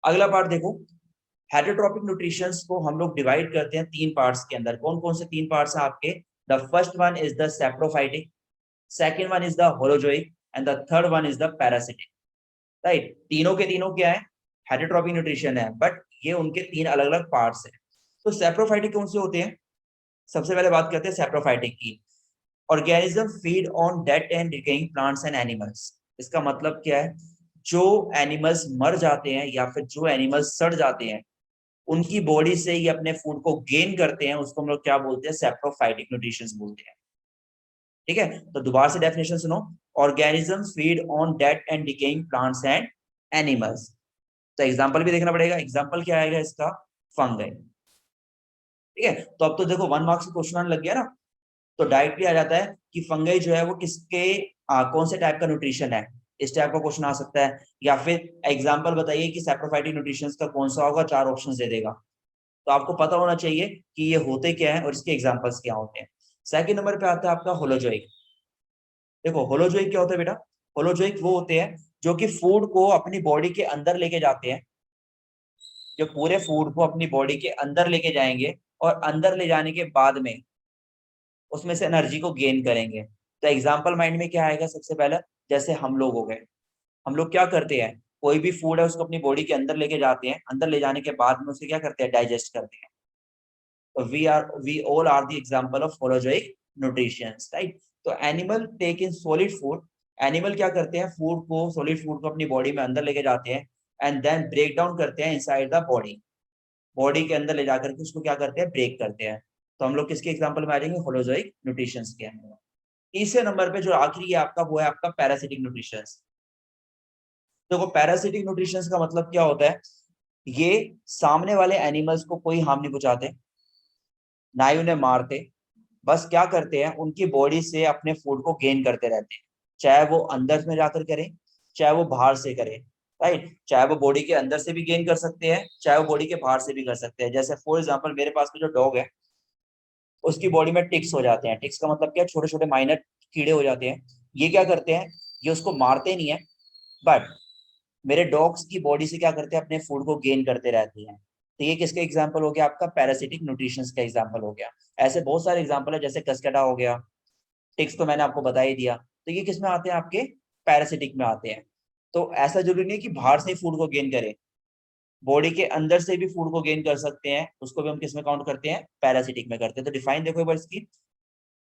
अगला पार्ट देखो, हेटेरोट्रॉपिक न्यूट्रिशंस को हम लोग डिवाइड करते हैं 3 पार्ट्स के अंदर। कौन कौन से 3 पार्ट्स हैं आपके? The first one is the saprophytic, second one is the holozoic and the third one is the parasitic. Right, तीनों के तीनों क्या है? हेटेरोट्रॉपिक न्यूट्रिशन है, बट ये उनके 3 अलग अलग पार्ट्स हैं। तो सैप्रोफाइटिक कौन से होते हैं? सबसे पहले बात करते हैं सैप्रोफाइटिक की। Organism feed on dead and decaying plants and animals. इसका मतलब क्या है? जो एनिमल्स मर जाते हैं या फिर जो एनिमल्स सड़ जाते हैं, उनकी बॉडी से ये अपने फूड को गेन करते हैं, उसको हम लोग क्या बोलते हैं? सैप्रोफाइटिक न्यूट्रिशंस बोलते हैं। ठीक है, तो दोबारा से डेफिनेशन सुनो। Organism feed on dead and decaying plants and animals. तो एग्जांपल भी देखना पड़ेगा। एग्जांपल क्या आएगा इसका? फंगई। ठीक है, तो अब तो देखो 1 मार्क्स का क्वेश्चन आने लग गया ना। तो डायरेक्टली आ जाता है कि फंगई जो है वो किसके कौन से टाइप का न्यूट्रिशन है, इस टाइप का क्वेश्चन आ सकता है। या फिर एग्जांपल बताइए कि सैप्रोफाइटिक न्यूट्रिशन का कौन सा होगा, 4 ऑप्शंस दे देगा। तो आपको पता होना चाहिए कि ये होते क्या है और इसके एग्जांपल्स क्या होते हैं। सेकंड नंबर पे आता है आपका होलोजोइक। देखो होलोजोइक क्या होता है बेटा? होलोजोइक वो होते हैं जो कि फूड को अपनी बॉडी के अंदर लेके जाते हैं, जो पूरे फूड को अपनी बॉडी के अंदर लेके जाएंगे और अंदर ले जाने के बाद में उसमें से एनर्जी को गेन करेंगे। तो एग्जांपल माइंड में क्या आएगा? सबसे पहला, जैसे हम लोग हो गए। हम लोग क्या करते हैं? कोई भी फूड है उसको अपनी बॉडी के अंदर लेके जाते हैं, अंदर ले जाने के बाद में उसे क्या करते हैं? डाइजेस्ट करते हैं। तो we all are the example of holozoic nutritions, right? तो animal take in solid food. Animal क्या करते हैं? फूड को, सॉलिड फूड को अपनी बॉडी में अंदर लेके जाते हैं एंड देन ब्रेक डाउन करते हैं इनसाइड द बॉडी। बॉडी के अंदर ले जाकर के उसको क्या करते हैं? ब्रेक करते हैं। तो हम लोग किसके एग्जांपल में आ जाएंगे? होलोजोइक न्यूट्रिशंस के अंदर। तीसरे नंबर पे जो आखिरी है आपका, वो है आपका पैरासिटिक न्यूट्रिशंस। देखो पैरासिटिक न्यूट्रिशंस का मतलब क्या होता है? ये सामने वाले एनिमल्स को कोई हार्म नहीं पहुंचाते, ना ही उन्हें मारते। बस क्या करते हैं? उनकी बॉडी से अपने फूड को गेन करते रहते हैं, चाहे वो अंदर में जाकर करें, चाहे वो बाहर से करें। राइट, चाहे वो बॉडी के अंदर से भी गेन कर सकते हैं, चाहे वो बॉडी के बाहर से भी कर सकते हैं। जैसे फॉर एग्जांपल मेरे पास में जो डॉग है, उसकी बॉडी में टिक्स हो जाते हैं। टिक्स का मतलब क्या? छोटे छोटे माइनर कीड़े हो जाते हैं। ये क्या करते हैं? ये उसको मारते नहीं है, बट मेरे डॉग्स की बॉडी से क्या करते हैं? अपने फूड को गेन करते रहते हैं। तो ये किसका एग्जांपल हो गया? आपका पैरासिटिक न्यूट्रिशंस का एग्जांपल हो गया। ऐसे बहुत सारे एग्जांपल है, जैसे कस्केडा हो गया, टिक्स तो मैंने आपको बता ही दिया। तो ये किस में आते हैं? आपके पैरासिटिक में आते हैं। तो ऐसा जरूरी नहीं कि बाहर से ही फूड को गेन करें, बॉडी के अंदर से भी फूड को गेन कर सकते हैं, उसको भी हम किस में काउंट करते हैं? पैरासिटिक में करते हैं। तो डिफाइन देखो एक बार इसकी।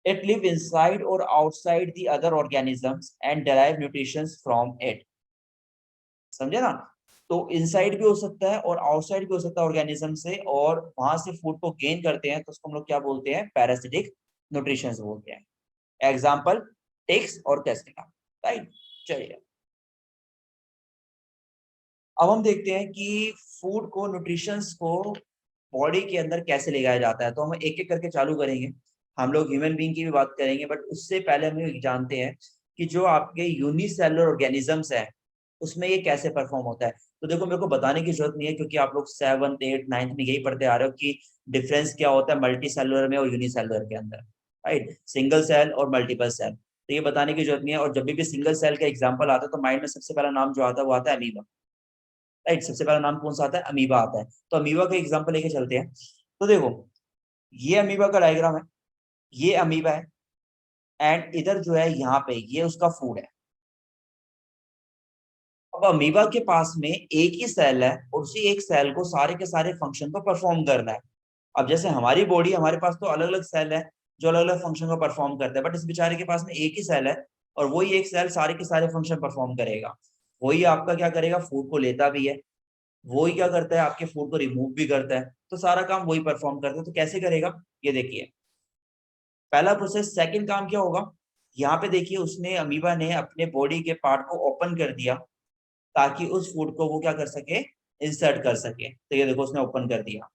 इट लिव इनसाइड और outside the other organisms and derive nutritions from it. समझे ना? तो इनसाइड भी हो सकता है और आउटसाइड भी हो सकता है ऑर्गेनिज्म से, और वहां से फूड को गेन करते हैं, तो उसको हम लोग क्या बोलते हैं? पैरासिटिक न्यूट्रिशंस बोलते हैं। एग्जांपल टिक्स और कैस्टिका। राइट, चलिए अब हम देखते हैं कि फूड को, न्यूट्रिशंस को बॉडी के अंदर कैसे ले जाया जाता है। तो हम एक एक करके चालू करेंगे। हम लोग ह्यूमन बीइंग की भी बात करेंगे, बट उससे पहले हम ये जानते हैं कि जो आपके यूनिसेलुलर ऑर्गेनिजम्स है, उसमें ये कैसे परफॉर्म होता है। तो देखो मेरे को बताने की जरूरत नहीं है, क्योंकि आप लोग 7th 8th 9th में यही पढ़ते आ रहे हो कि डिफरेंस क्या होता है मल्टी सेलुलर में और यूनिसेलुलर के अंदर। राइट, सिंगल सेल और मल्टीपल सेल। तो ये बताने की जरूरत नहीं है। और जब भी सिंगल सेल का एग्जाम्पल आता है तो माइंड में सबसे पहला नाम जो आता है वो आता है अमीबा। राइट, सबसे पहला नाम कौन सा आता है? अमीबा आता है। तो अमीबा का एग्जाम्पल लेके चलते हैं। तो देखो ये अमीबा का डायग्राम है, ये अमीबा है, एंड इधर जो है यहाँ पे ये उसका फूड है। अब अमीबा के पास में एक ही सेल है और उसी एक सेल को सारे के सारे फंक्शन को परफॉर्म करना है। अब जैसे हमारी बॉडी, हमारे पास तो अलग अलग सेल है जो अलग अलग फंक्शन को परफॉर्म करते हैं, बट इस बेचारे के पास में एक ही सेल है और वही एक सेल सारे के सारे फंक्शन परफॉर्म करेगा। वही आपका क्या करेगा? फूड को लेता भी है, वही क्या करता है? आपके फूड को रिमूव भी करता है। तो सारा काम वही परफॉर्म करता है। तो कैसे करेगा? ये देखिए, पहला प्रोसेस। सेकंड काम क्या होगा? यहाँ पे देखिए, उसने, अमीबा ने अपने बॉडी के पार्ट को ओपन कर दिया ताकि उस फूड को वो क्या कर सके? इंसर्ट कर सके। तो ये देखो उसने ओपन कर दिया।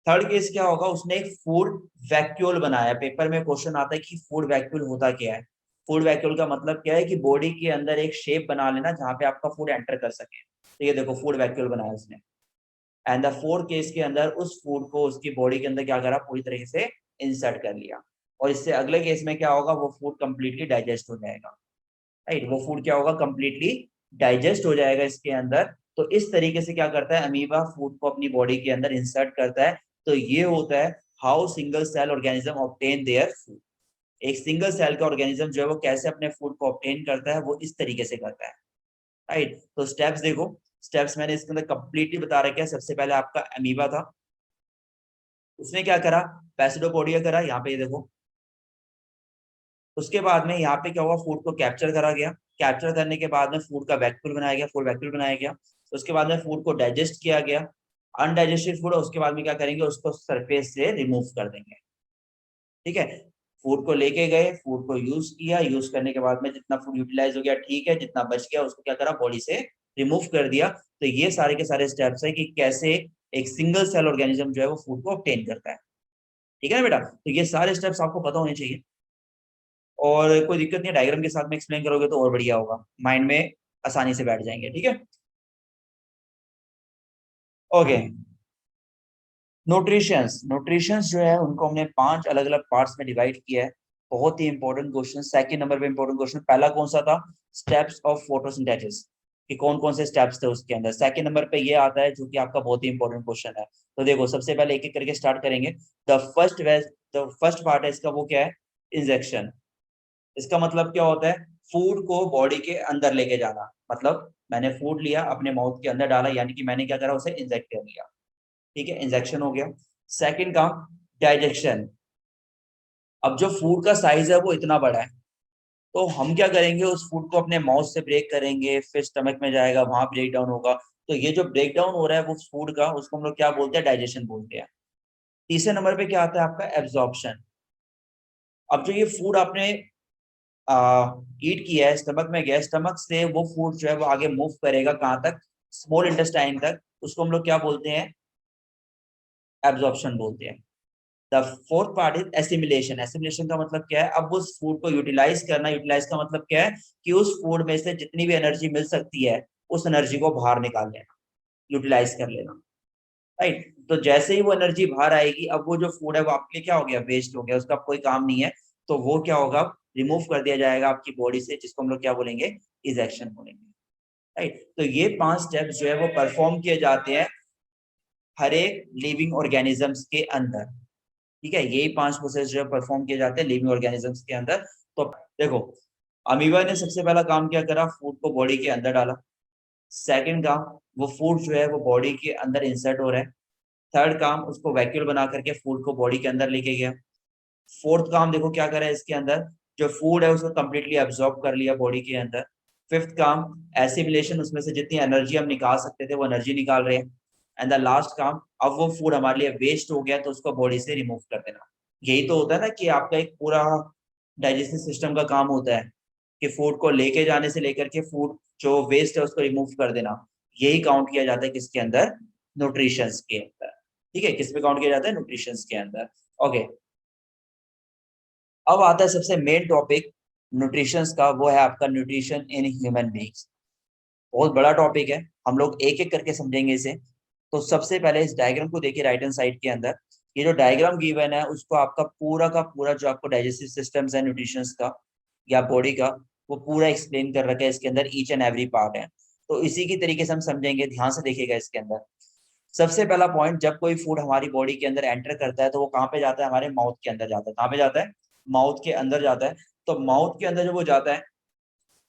थर्ड केस क्या होगा? उसने एक फूड वैक्यूल बनाया। पेपर में क्वेश्चन आता है कि फूड वैक्यूल होता क्या है। फूड वैक्यूल का मतलब क्या है? कि बॉडी के अंदर एक शेप बना लेना जहां पे आपका फूड एंटर कर सके। तो ये देखो फूड वैक्यूल बनाया उसने। एंड द फोर्थ केस के अंदर उस फूड को उसकी बॉडी के अंदर क्या करा? पूरी तरीके से इंसर्ट कर लिया। और इससे अगले केस में क्या होगा? वो फूड कंप्लीटली डाइजेस्ट हो जाएगा। राइट, वो फूड क्या होगा? कंप्लीटली डाइजेस्ट हो जाएगा इसके अंदर। तो इस तरीके से क्या करता है, अमीबा फूड को अपनी बॉडी के अंदर इंसर्ट करता है। तो ये होता है how single cell organism obtain their food. एक सिंगल सेल का ऑर्गेनिज्म जो है वो कैसे अपने फूड को ऑब्टेन करता है, वो इस तरीके से करता है। राइट, तो स्टेप्स देखो, स्टेप्स मैंने इसके अंदर कंप्लीटली बता रखे हैं। सबसे पहले आपका अमीबा था, उसने क्या करा, पैसिडोपोडिया करा, यहाँ पे ये देखो। उसके बाद में यहाँ पे क्या हुआ, फूड को कैप्चर करा गया। कैप्चर करने के बाद में फूड का वैक्यूल बनाया गया, फूड वैक्यूल बनाया गया। उसके बाद में फूड को डाइजेस्ट किया गया। अनडाइजेस्टेड फूड, उसके बाद में क्या करेंगे, उसको सरफेस से रिमूव कर देंगे। ठीक है, फूड को लेके गए, फूड को यूज किया, यूज करने के बाद में जितना फूड यूटिलाइज हो गया ठीक है, जितना बच गया उसको क्या करा, बॉडी से रिमूव कर दिया। तो ये सारे के सारे स्टेप्स है कि कैसे एक सिंगल सेल ऑर्गेनिज्म जो है वो फूड को ऑब्टेन करता है। ठीक है ना बेटा, तो ये सारे स्टेप्स आपको पता होने चाहिए। और कोई दिक्कत नहीं है, डायग्राम के साथ में एक्सप्लेन करोगे तो और बढ़िया होगा, माइंड में आसानी से बैठ जाएंगे। ठीक है, ओके। न्यूट्रिशंस, न्यूट्रिशंस जो है उनको हमने 5 अलग अलग पार्ट्स में डिवाइड किया है। बहुत ही इंपॉर्टेंट क्वेश्चन, सेकंड नंबर पे इंपॉर्टेंट क्वेश्चन। पहला कौन सा था, स्टेप्स ऑफ फोटोसिंथेसिस, कि कौन कौन से स्टेप्स थे उसके अंदर। सेकंड नंबर पे ये आता है जो कि आपका बहुत ही इंपॉर्टेंट क्वेश्चन है। तो देखो सबसे पहले एक एक करके स्टार्ट करेंगे। The first the first part है इसका, वो क्या है, इंजेक्शन। इसका मतलब क्या होता है, फूड को बॉडी के अंदर लेके जाना। मतलब मैंने फूड लिया, अपने माउथ के अंदर डाला, यानी कि मैंने क्या करा, उसे इंजेक्ट कर लिया। ठीक है, इंजेक्शन हो गया। सेकंड काम, डाइजेशन। अब जो फूड का साइज है वो इतना बड़ा है, तो हम क्या करेंगे, उस फूड को अपने माउथ से ब्रेक करेंगे, फिर स्टमक में जाएगा, वहां ब्रेक डाउन होगा। तो ये जो ब्रेक डाउन हो रहा है वो फूड का, उसको हम लोग क्या बोलते हैं, डाइजेशन बोलते हैं। तीसरे नंबर पे क्या आता है आपका, एब्जॉर्प्शन। अब जो ये फूड आपने ईट किया है, स्टमक में गया, स्टमक से वो फूड जो है वो आगे मूव करेगा कहाँ तक, स्मॉल इंटेस्टाइन तक। उसको हम लोग क्या बोलते हैं, एब्जॉर्प्शन बोलते हैं। The fourth part is assimilation. Assimilation का मतलब क्या है, अब उस फूड को यूटिलाइज करना। यूटिलाइज का मतलब क्या है, कि उस फूड में से जितनी भी एनर्जी मिल सकती है उस एनर्जी को बाहर निकाल लेना, यूटिलाइज कर लेना। राइट, तो जैसे ही वो एनर्जी बाहर आएगी, अब वो जो फूड है वो आपके लिए क्या हो गया, वेस्ट हो गया, उसका कोई काम नहीं है। तो वो क्या होगा, रिमूव कर दिया जाएगा आपकी बॉडी से, जिसको हम लोग क्या बोलेंगे, इजेक्शन बोलेंगे। राइट, तो ये 5 स्टेप्स जो है वो परफॉर्म किए जाते हैं हर एक लिविंग ऑर्गेनिजम्स के अंदर। ठीक है, यही 5 प्रोसेस जो है परफॉर्म किए जाते हैं लिविंग ऑर्गेनिजम्स के अंदर। तो देखो, अमीबा ने सबसे पहला काम क्या करा, फूड को बॉडी के अंदर डाला। सेकंड काम, वो फूड जो है वो बॉडी के अंदर इंसर्ट हो रहा है। थर्ड काम, उसको वैक्यूल बना करके फूड को बॉडी के अंदर लेके गया। फोर्थ काम देखो क्या करा है इसके अंदर, जो फूड है उसको कंप्लीटली एब्जॉर्ब कर लिया बॉडी के अंदर। फिफ्थ काम, एसिमिलेशन, उसमें से जितनी एनर्जी हम निकाल सकते थे वो एनर्जी निकाल रहे हैं। एंड द लास्ट काम, अब वो फूड हमारे लिए वेस्ट हो गया तो उसको बॉडी से रिमूव कर देना। यही तो होता है ना कि आपका एक पूरा डाइजेस्टिव सिस्टम का काम होता है, कि फूड को लेके जाने से लेकर के फूड जो वेस्ट है उसको रिमूव कर देना। यही काउंट किया जाता है किसके अंदर, न्यूट्रिशंस के अंदर। ठीक है, किस में काउंट किया जाता है, न्यूट्रिशंस के अंदर। ओके, अब आता है सबसे मेन टॉपिक न्यूट्रिशंस का, वो है आपका न्यूट्रिशन इन ह्यूमन बींग्स। बहुत बड़ा टॉपिक है, हम लोग एक एक करके समझेंगे इसे। तो सबसे पहले इस डायग्राम को देखिए, राइट हैंड साइड के अंदर ये जो डायग्राम गिवन है उसको आपका पूरा का पूरा जो आपको डाइजेस्टिव सिस्टम्स है न्यूट्रिशंस का या बॉडी का, वो पूरा एक्सप्लेन कर रखा है इसके अंदर, ईच एंड एवरी पार्ट है। तो इसी की तरीके से हम समझेंगे, ध्यान से देखिएगा इसके अंदर। सबसे पहला पॉइंट, जब कोई फूड हमारी बॉडी के अंदर एंटर करता है तो वो कहाँ पे जाता है, हमारे माउथ के अंदर जाता है। कहाँ पे जाता है, माउथ के अंदर जाता है। तो माउथ के अंदर जब वो जाता है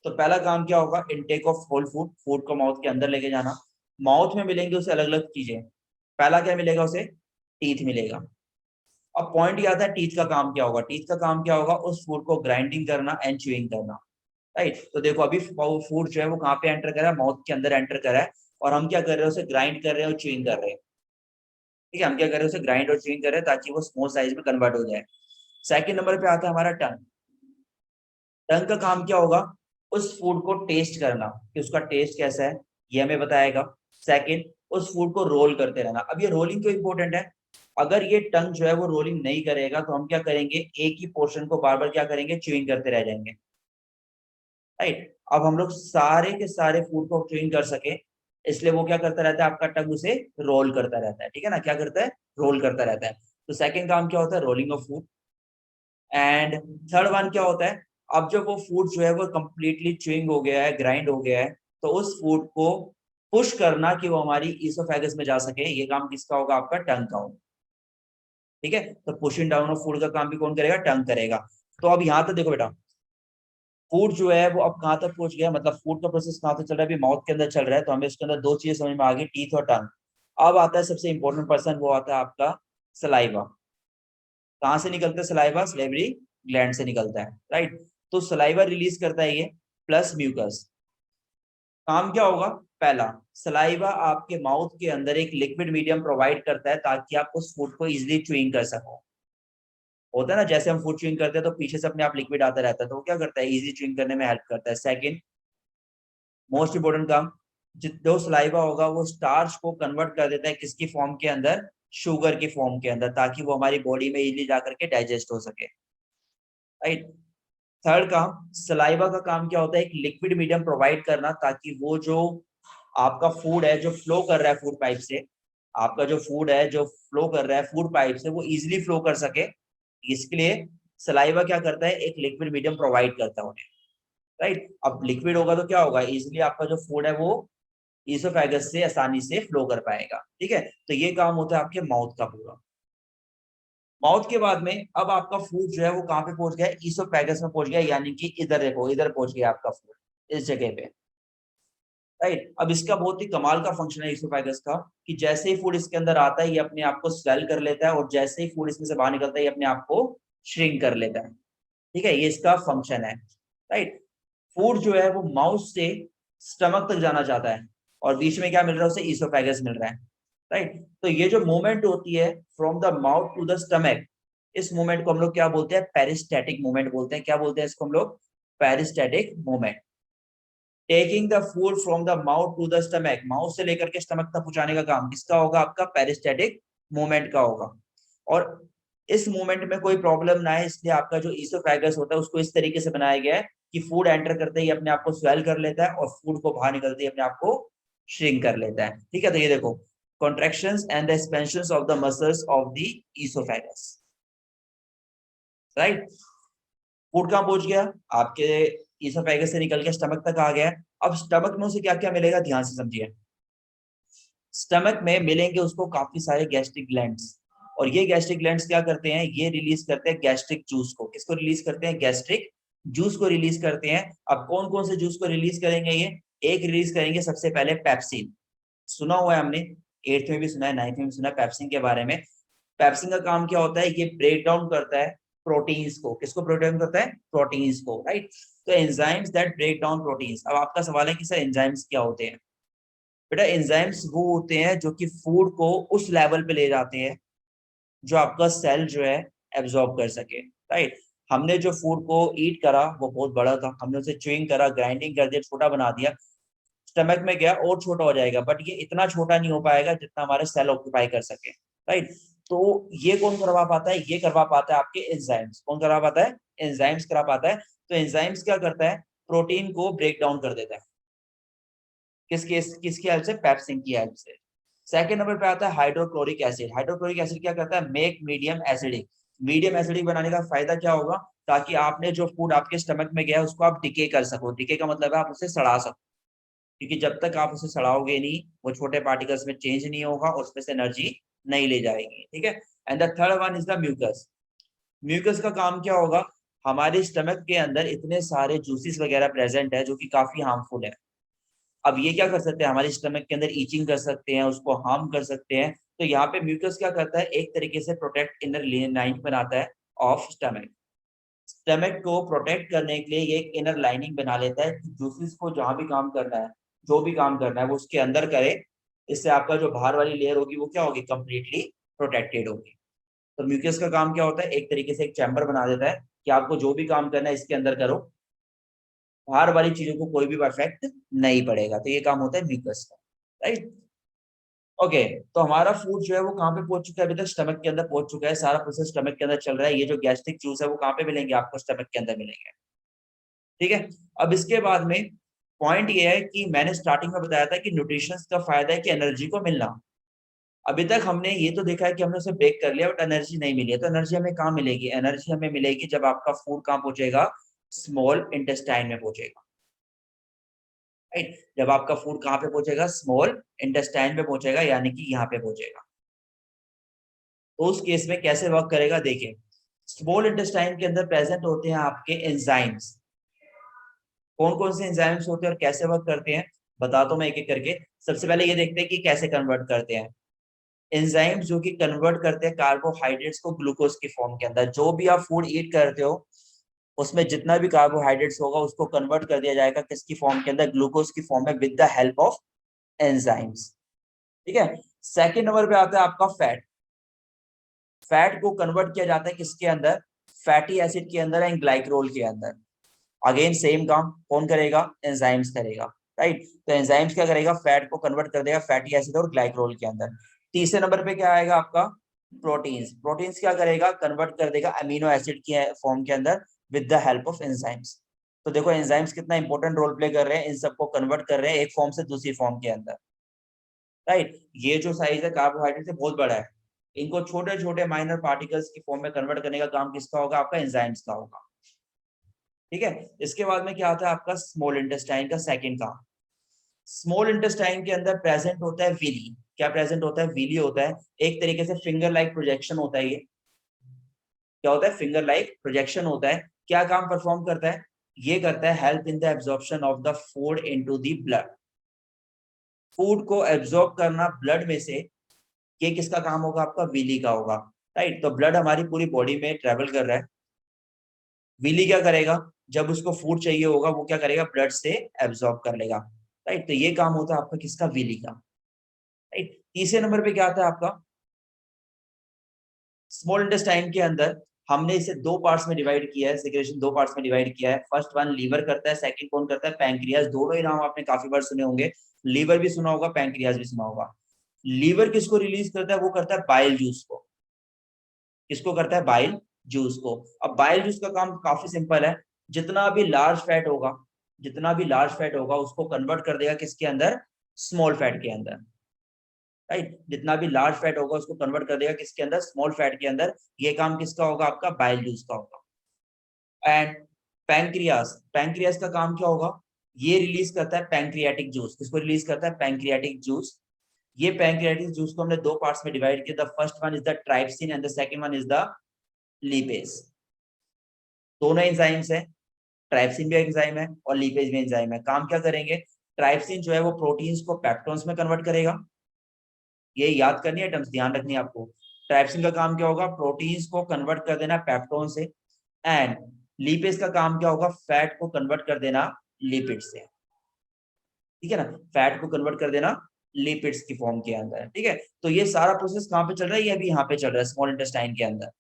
तो पहला काम क्या होगा, intake of whole food, food को माउथ के अंदर लेके जाना। माउथ में मिलेंगे उसे अलग अलग चीजें। पहला क्या मिलेगा उसे, टीथ मिलेगा। अब पॉइंट ये आता है टीथ का काम क्या होगा, टीथ का काम क्या होगा, उस फूड को ग्राइंडिंग करना एंड च्यूइंग करना। राइट, तो देखो अभी फूड जो है वो कहाँ पे एंटर कर रहा है, माउथ के अंदर एंटर कर रहा है। और हम क्या कर रहे हैं, उसे ग्राइंड कर रहे हैं और च्यूइंग कर रहे हैं। ठीक है, हम क्या कर रहे हैं, उसे ग्राइंड और च्यूइंग कर रहे हैं ताकि वो स्मॉल साइज में कन्वर्ट हो जाए। सेकंड नंबर पे आता है हमारा टंग। टंग का काम क्या होगा, उस फूड को टेस्ट करना, कि उसका टेस्ट कैसा है, ये हमें बताएगा। सेकंड, उस फूड को रोल करते रहना। अब ये रोलिंग क्यों इंपॉर्टेंट है, अगर ये टंग जो है वो रोलिंग नहीं करेगा तो हम क्या करेंगे, एक ही पोर्शन को बार बार क्या करेंगे, च्यूइंग करते रह जाएंगे। राइट, अब हम लोग सारे के सारे फूड को च्यूइंग कर सके, इसलिए वो क्या करता रहता है, आपका टंग उसे रोल करता रहता है। ठीक है ना, क्या करता है, रोल करता रहता है। तो सेकंड काम क्या होता है, rolling of food. And third one क्या होता है, अब जब वो फूड जो है वो कंप्लीटली च्यूइंग हो गया है, ग्राइंड हो गया है, तो उस फूड को पुश करना कि वो हमारी ईसोफेगस में जा सके, ये काम किसका होगा? आपका टंग का होगा। ठीक है, तो पुशिंग डाउन ऑफ फूड का काम भी कौन करेगा? टंग करेगा। तो अब यहाँ तक देखो बेटा, फूड जो है वो अब कहाँ तक पहुंच गया, मतलब फूड का प्रोसेस कहाँ तक चल रहा है? अभी माउथ के अंदर चल रहा है, तो हमें इसके अंदर दो चीजें समझ में आ गई, टीथ और टंग। अब आता है सबसे इंपॉर्टेंट पर्सन, वो आता है आपका सलाइवा। कहाँ से निकलता है सलाइवा? सलेवरी ग्लैंड से निकलता है, राइट। तो सलाइवा रिलीज करता है ये, प्लस म्यूकस। काम क्या होगा? पहला, सलाइवा आपके माउथ के अंदर एक लिक्विड मीडियम प्रोवाइड करता है ताकि आप उस फूड को इजिली च्यूइंग कर सको। होता है ना, जैसे हम फूड च्यूइंग करते हैं तो पीछे से अपने आप लिक्विड आता रहता है, तो वो क्या करता है? इजी च्यूइंग करने में हेल्प करता है। सेकंड मोस्ट इंपोर्टेंट काम, जो सलाइवा होगा वो स्टार्च को कन्वर्ट कर देता है किसकी फॉर्म के अंदर? शुगर की फॉर्म के अंदर, ताकि वो हमारी बॉडी में इजीली जाकर के डाइजेस्ट हो सके, राइट। थर्ड काम, सलाइवा का काम क्या होता है? एक लिक्विड मीडियम प्रोवाइड करना ताकि वो जो आपका फूड है जो फ्लो कर रहा है फूड पाइप से, आपका जो फूड है जो फ्लो कर रहा है फूड पाइप से, वो इजीली फ्लो कर सके। इसके लिए सलाइवा क्या करता है? एक लिक्विड मीडियम प्रोवाइड करता है उन्हें, राइट। अब लिक्विड होगा तो क्या होगा? इजीली आपका जो फूड है वो ईसोफेगस से आसानी से फ्लो कर पाएगा। ठीक है, तो ये काम होता है आपके माउथ का पूरा। माउथ के बाद में अब आपका फूड जो है वो कहाँ पे पहुंच गया? ईसोफेगस में पहुंच गया, यानी कि इधर देखो, इधर पहुंच गया आपका फूड, इस जगह पे, राइट। अब इसका बहुत ही कमाल का फंक्शन है ईसोफेगस का, कि जैसे ही फूड इसके अंदर आता है ये अपने आप को स्वेल कर लेता है, और जैसे ही फूड इसमें से बाहर निकलता है ये अपने आप को श्रिंक कर लेता है। ठीक है, ये इसका फंक्शन है, राइट। फूड जो है वो माउथ से स्टमक तक जाना चाहता है, और बीच में क्या मिल रहा है उसे? ईसोफेगस मिल रहा है, राइट। तो ये जो मूवमेंट होती है from the mouth to the stomach, इस मूवमेंट को हम लोग क्या बोलते हैं? पेरिस्टेटिक मूवमेंट बोलते हैं। क्या बोलते हैं इसको हम लोग? Peristaltic movement. Taking the food from the mouth to the stomach, mouth से लेकर के स्टमक तक पहुंचाने का काम किसका होगा? आपका पेरिस्टेटिक मूवमेंट का होगा। और इस मूवमेंट में कोई प्रॉब्लम ना है, इसलिए आपका जो ईसोफेगस होता है उसको इस तरीके से बनाया गया है कि फूड एंटर करते ही अपने आप को स्वेल कर लेता है, और फूड को बाहर निकलते ही अपने आप को श्रिंक कर लेता है। ठीक है, तो ये देखो, contractions and the expansions of the muscles of the oesophagus, right. Food कहाँ पहुंच गया? आपके ईसोफेगस से निकल के स्टमक तक आ गया। अब स्टमक में उसे क्या क्या मिलेगा? ध्यान से समझिए। स्टमक में मिलेंगे उसको काफी सारे गैस्ट्रिक ग्लैंड्स, और ये गैस्ट्रिक ग्लैंड्स क्या करते हैं? ये रिलीज करते हैं गैस्ट्रिक जूस को। किसको रिलीज करते हैं? गैस्ट्रिक जूस को रिलीज करते हैं। अब कौन कौन से जूस को रिलीज करेंगे ये? एक रिलीज करेंगे सबसे पहले पेप्सिन। सुना हुआ है हमने, 8th में भी सुना है, 9th में भी सुना है पेप्सिन के बारे में। पेप्सिन का काम क्या होता है? ये ब्रेक डाउन करता है प्रोटीन्स को। किसको ब्रेक डाउन करता है? प्रोटीन्स को, राइट। तो enzymes that break down proteins. अब आपका सवाल है कि सर एंजाइम्स क्या होते हैं? बेटा एंजाइम्स वो होते हैं जो कि फूड को उस लेवल पे ले जाते हैं जो आपका सेल जो है एब्जॉर्ब कर सके, राइट। हमने जो फूड को ईट करा वो बहुत बड़ा था, हमने उसे च्यूइंग करा, ग्राइंडिंग कर दिया, छोटा बना दिया, स्टमक में गया और छोटा हो जाएगा, बट ये इतना छोटा नहीं हो पाएगा जितना हमारे सेल ऑक्यूपाई कर सके, राइट। तो ये कौन करवा पाता है? ये करवा पाता है आपके एंजाइम्स। कौन करवा पाता है? एंजाइम्स करा पाता है। तो एंजाइम्स क्या करता है? प्रोटीन को ब्रेक डाउन कर देता है। किसकी हेल्प से? पेप्सिन की हेल्प से। सेकंड नंबर पे आता है हाइड्रोक्लोरिक एसिड। हाइड्रोक्लोरिक एसिड क्या करता है? Make medium acidic. Medium acidic बनाने का फायदा क्या होगा? ताकि आपने जो फूड आपके स्टमक में गया उसको आप डिके कर सको। डिके का मतलब है आप उसे सड़ा सको, क्योंकि जब तक आप उसे सड़ाओगे नहीं वो छोटे पार्टिकल्स में चेंज नहीं होगा और उसमें से एनर्जी नहीं ले जाएगी। ठीक है, and the third one is the mucus. Mucus का काम क्या होगा? हमारे स्टमक के अंदर इतने सारे जूसेस वगैरह प्रेजेंट है जो कि काफी हार्मफुल है। अब ये क्या कर सकते हैं? हमारे स्टमक के अंदर ईचिंग कर सकते हैं, उसको हार्म कर सकते हैं। तो यहाँ पे म्यूकस क्या करता है? एक तरीके से प्रोटेक्ट इनर लाइनिंग बनाता है ऑफ स्टमक। स्टमक को प्रोटेक्ट करने के लिए ये एक इनर लाइनिंग बना लेता है कि जूसेस को जहां भी काम करना है, जो भी काम करना है वो उसके अंदर करे। इससे आपका जो बाहर वाली लेयर होगी वो क्या होगी? कंप्लीटली प्रोटेक्टेड होगी। तो म्यूकस का काम क्या होता है? एक तरीके से एक चैम्बर बना देता है कि आपको जो भी काम करना है इसके अंदर करो, बाहर वाली चीजों को कोई भी इफेक्ट नहीं पड़ेगा। तो ये काम होता है म्यूकस का, राइट। ओके, तो हमारा फूड जो है वो कहाँ पे पहुंच चुका है? अभी तक स्टमक के अंदर पहुंच चुका है, सारा प्रोसेस स्टमक के अंदर चल रहा है। ये जो गैस्ट्रिक जूस है वो कहाँ पे मिलेंगे? आपको स्टमक के अंदर मिलेंगे। ठीक है, अब इसके बाद में पॉइंट ये है कि मैंने स्टार्टिंग में बताया था कि न्यूट्रिशन का फायदा है कि एनर्जी को मिलना। अभी तक हमने ये तो देखा है कि हमने उसे ब्रेक कर लिया बट एनर्जी नहीं मिली है। तो एनर्जी हमें कहाँ मिलेगी? एनर्जी हमें मिलेगी जब आपका फूड कहाँ पहुंचेगा? स्मॉल इंटेस्टाइन में पहुंचेगा। राइट। जब आपका फूड कहाँ पे पहुंचेगा, स्मॉल इंटेस्टाइन पे पहुंचेगा, यानी कि यहाँ पे पहुंचेगा। तो उस केस में कैसे वर्क करेगा, देखिए स्मॉल इंटेस्टाइन के अंदर प्रेजेंट होते हैं आपके एंजाइम्स। कौन कौन से एंजाइम्स होते हैं और कैसे वर्क करते हैं, बताता हूं मैं एक एक करके। सबसे पहले ये देखते हैं कि कैसे कन्वर्ट करते हैं। एंजाइम्स जो कि कन्वर्ट करते हैं कार्बोहाइड्रेट्स को ग्लूकोज की फॉर्म के अंदर। जो भी आप फूड ईट करते हो उसमें जितना भी कार्बोहाइड्रेट्स होगा उसको कन्वर्ट कर दिया जाएगा किसकी फॉर्म के अंदर, ग्लूकोज की फॉर्म में, with the help of enzymes. ठीक है। सेकेंड नंबर पे आता है आपका फैट। फैट को कन्वर्ट किया जाता है किसके अंदर, फैटी एसिड के अंदर एंड ग्लाइकोल के अंदर। अगेन सेम काम कौन करेगा, एंजाइम्स करेगा, राइट। तो एंजाइम्स क्या करेगा, फैट को कन्वर्ट कर देगा फैटी एसिड और ग्लाइकोल के अंदर। तीसरे नंबर पे क्या आएगा आपका, प्रोटीन्स। प्रोटीन्स क्या करेगा, कन्वर्ट कर देगा अमीनो एसिड की फॉर्म के अंदर with the help of enzymes. तो देखो एंजाइम्स कितना इंपॉर्टेंट रोल प्ले कर रहे हैं, इन सबको कन्वर्ट कर रहे हैं एक फॉर्म से दूसरी फॉर्म के अंदर, राइट। ये जो साइज है कार्बोहाइड्रेट से बहुत बड़ा है, इनको छोटे छोटे माइनर पार्टिकल्स की फॉर्म में कन्वर्ट करने का काम किसका होगा, आपका एंजाइम्स का होगा। ठीक है। इसके बाद में क्या आता है आपका स्मॉल इंटेस्टाइन का सेकंड काम। स्मॉल इंटेस्टाइन के अंदर प्रेजेंट होता है विली। क्या प्रेजेंट होता है, विली होता है। एक तरीके से फिंगर लाइक प्रोजेक्शन होता है ये। क्या होता है, फिंगर लाइक प्रोजेक्शन होता है। क्या काम परफॉर्म करता है, ये करता है help in the absorption of the food into the blood. Food को एब्जॉर्ब करना ब्लड में से, ये किसका काम होगा, आपका विली का होगा, राइट। तो ब्लड हमारी पूरी बॉडी में ट्रेवल कर रहा है, विली क्या करेगा, जब उसको फूड चाहिए होगा वो क्या करेगा, ब्लड से एब्जॉर्ब कर लेगा, राइट। तो ये काम होता है आपका किसका, विली का, राइट। तीसरे नंबर पे क्या आता है आपका, स्मॉल इंटेस्टाइन के अंदर हमने इसे दो पार्ट्स में डिवाइड किया है, सेक्रेशन दो पार्ट्स में डिवाइड किया है। फर्स्ट वन लीवर करता है, सेकंड कौन करता है, पैंक्रियाज। दोनों ही नाम आपने काफी बार सुने होंगे, लीवर भी सुना होगा, पैंक्रियाज भी सुना होगा। लीवर किसको रिलीज करता है, वो करता है बाइल जूस को। किसको करता है, बाइल जूस को। अब बाइल जूस का काम काफी सिंपल है, जितना भी लार्ज फैट होगा, जितना भी लार्ज फैट होगा उसको कन्वर्ट कर देगा किसके अंदर, स्मॉल फैट के अंदर, राइट। जितना भी लार्ज फैट होगा उसको कन्वर्ट कर देगा किसके अंदर, स्मॉल फैट के अंदर। ये काम किसका होगा, आपका बाइल जूस का होगा। एंड पैंक्रियास, पैंक्रियास का काम क्या होगा, ये रिलीज करता है पैंक्रियाटिक जूस। किसको रिलीज करता है, पैंक्रियाटिक जूस। ये पैंक्रियाटिक जूस को हमने दो पार्ट्स में डिवाइड किया। The first one is the trypsin and the second one is the lipase. दोनों एंजाइम्स है, ट्राइप्सिन भी एंजाइम है और लीपेज भी एंजाइम है। काम क्या करेंगे, ट्राइप्सिन जो है वो प्रोटीन्स को पेप्टोन्स में कन्वर्ट करेगा। ये याद करनी है टर्म्स, ध्यान रखनी है आपको। ट्राइप्सिन का काम क्या होगा, प्रोटीन्स को कन्वर्ट कर देना पेप्टोन से। एंड लीपेज का काम क्या होगा, फैट को कन्वर्ट कर देना लिपिड से। ठीक है ना, फैट को कन्वर्ट कर देना लिपिड्स की फॉर्म के अंदर। ठीक है। तो ये सारा प्रोसेस कहाँ पे चल रहा है, ये अभी यहाँ पे चल रहा है स्मॉल इंटेस्टाइन के अंदर।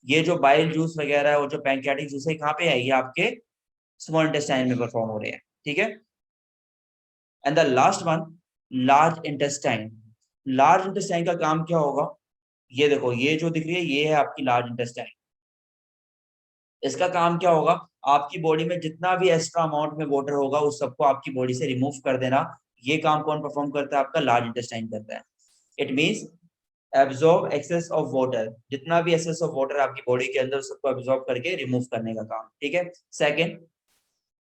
ये जो बाइल जूस वगैरह है और जो पैंक्रियाटिक जूस है कहाँ पे है, ये आपके स्मॉल इंटेस्टाइन में परफॉर्म हो रहे हैं। ठीक है। And the last one, large intestine. Large intestine का काम क्या होगा, ये देखो, ये जो दिख रही है ये है आपकी लार्ज इंटेस्टाइन। इसका काम क्या होगा, आपकी बॉडी में जितना भी एक्स्ट्रा अमाउंट में वाटर होगा उस सबको आपकी बॉडी से रिमूव कर देना। ये काम कौन परफॉर्म करता है, आपका लार्ज इंटेस्टाइन करता है। It means absorb excess of water, जितना भी एक्सेस ऑफ वाटर आपकी बॉडी के अंदर सबको एब्जॉर्ब करके रिमूव करने का काम। ठीक है। Second,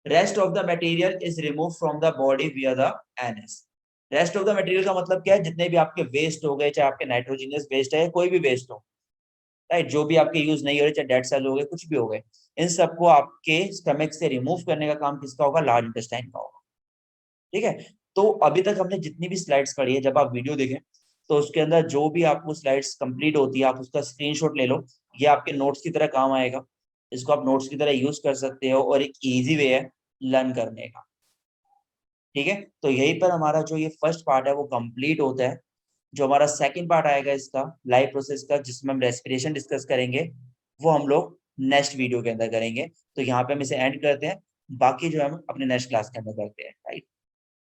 rest of the material is remove from the body विया the NS. Rest of the material का मतलब क्या है, जितने भी आपके वेस्ट हो गए, चाहे आपके नाइट्रोजनियस वेस्ट है, कोई भी वेस्ट हो, राइट, जो भी आपके यूज नहीं हो रहे, चाहे डेड सेल हो गए, कुछ भी हो गए, इन सबको आपके स्टमक से रिमूव करने का काम किसका होगा, लार्ज इंटेस्टाइन का होगा। ठीक है। तो अभी तक हमने जितनी भी स्लाइड्स पढ़ी है, जब आप वीडियो देखें तो उसके अंदर जो भी आपको स्लाइड्स कंप्लीट होती है आप उसका स्क्रीनशॉट ले लो, ये आपके नोट्स की तरह काम आएगा। इसको आप नोट्स की तरह यूज कर सकते हो और एक इजी वे है लर्न करने का। ठीक है। तो यहीं पर हमारा जो ये फर्स्ट पार्ट है वो कंप्लीट होता है। जो हमारा सेकंड पार्ट आएगा इसका लाइव प्रोसेस का, जिसमें हम रेस्पिरेशन डिस्कस करेंगे, वो हम लोग नेक्स्ट वीडियो के अंदर करेंगे। तो यहाँ पे हम इसे एंड करते हैं, बाकी जो हम अपने नेक्स्ट क्लास के अंदर करते हैं, राइट।